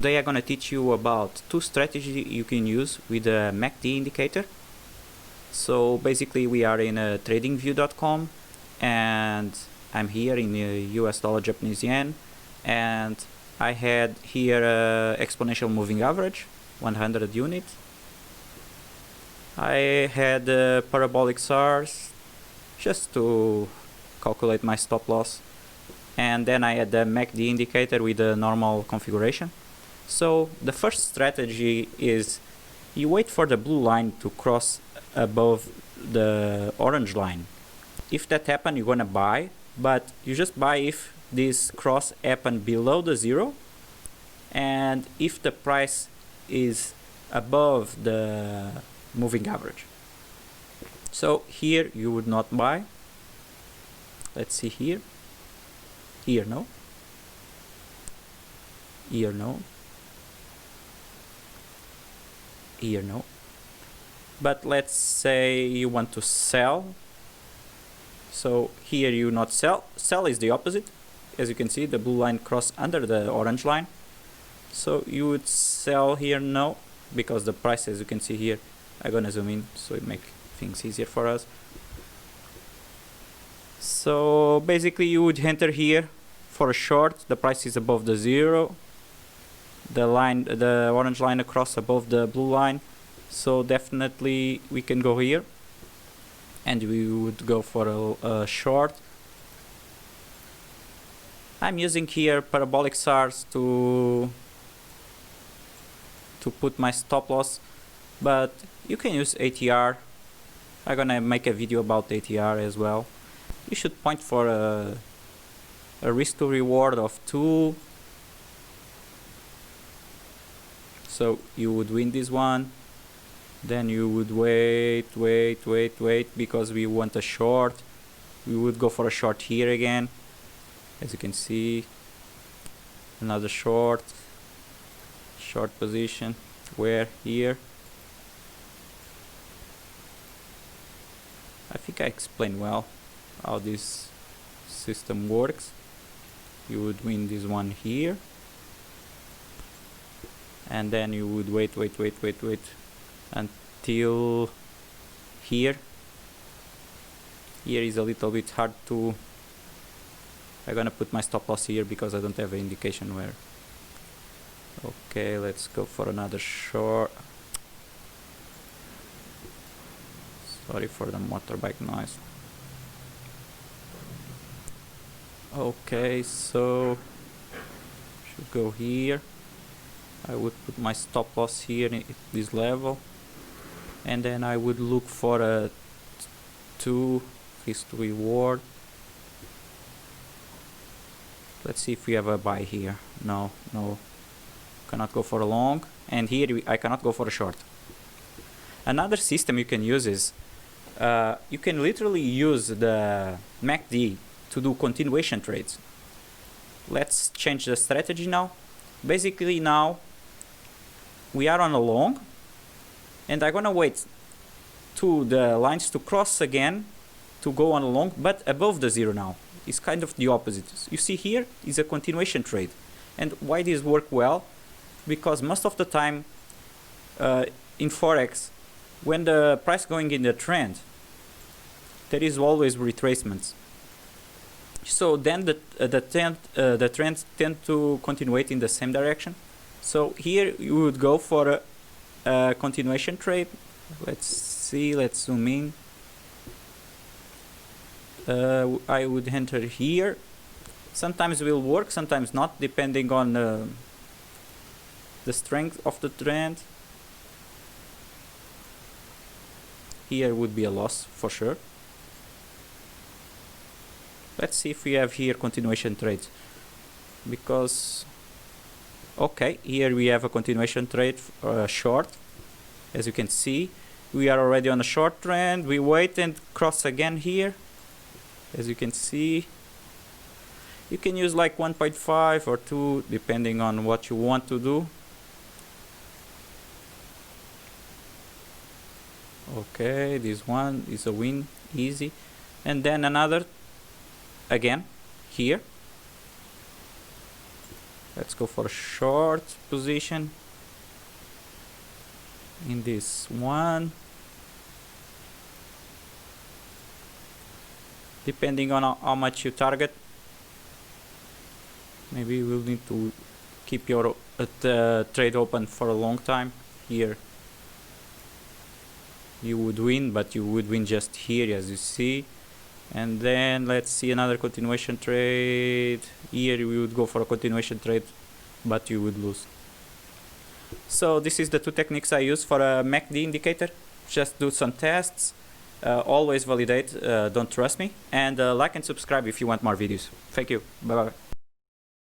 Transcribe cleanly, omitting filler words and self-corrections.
Today I'm going to teach you about two strategies you can use with a MACD indicator. So basically we are in tradingview.com and I'm here in US dollar Japanese yen, and I had here exponential moving average 100 units. I had parabolic SARs just to calculate my stop loss, and then I had the MACD indicator with the normal configuration. So the first strategy is you wait for the blue line to cross above the orange line. If that happens, you're gonna buy, but you just buy if this cross happen below the zero, and if the price is above the moving average. So here you would not buy. Let's see here. Here no. Here no. Here no. But let's say you want to sell. So here you not sell. Sell is the opposite. As you can see, the blue line cross under the orange line. So you would sell here no, because the price, as you can see here, I'm gonna zoom in so it make things easier for us. So basically you would enter here for a short. The price is above the zero. The orange line across above the blue line. So definitely we can go here and we would go for a short. I'm using here parabolic SARs to put my stop loss, but you can use ATR. I'm gonna make a video about ATR as well. You should point for a risk to reward of 2. So you would win this one, then you would wait because we want a short. We would go for a short here again. As you can see, another short position. Where? Here. I think I explained well how this system works. You would win this one here, and then you would wait until here. Here is a little bit hard to. I'm gonna put my stop loss here because I don't have an indication where. Okay, let's go for another short. Sorry for the motorbike noise. Okay, so should go here. I would put my stop loss here at this level, and then I would look for a 2 risk to reward. Let's see if we have a buy here. No, cannot go for a long, and here I cannot go for a short. Another system you can use is you can literally use the MACD to do continuation trades. Let's change the strategy now. Basically now we are on a long, and I'm gonna wait to the lines to cross again to go on a long, but above the zero now. It's kind of the opposite. You see here is a continuation trade. And why this work well? Because most of the time in forex, when the price going in the trend, there is always retracements. So then the trends tend to continuate in the same direction. So here you would go for a continuation trade. Let's see, let's zoom in. I would enter here. Sometimes it will work, sometimes not, depending on the strength of the trend. Here would be a loss for sure. Let's see if we have here continuation trades, because okay, here we have a continuation trade short. As you can see, we are already on a short trend. We wait and cross again here. As you can see, you can use like 1.5 or 2 depending on what you want to do. Okay, this one is a win, easy. And then another again here. Let's go for a short position in this one. Depending on how much you target, maybe you will need to keep your trade open for a long time. Here you would win, but you would win just here, as you see. And then let's see another continuation trade. Here we would go for a continuation trade, but you would lose. So this is the two techniques I use for a MACD indicator. Just do some tests. Always validate, don't trust me. And like and subscribe if you want more videos. Thank you. Bye bye.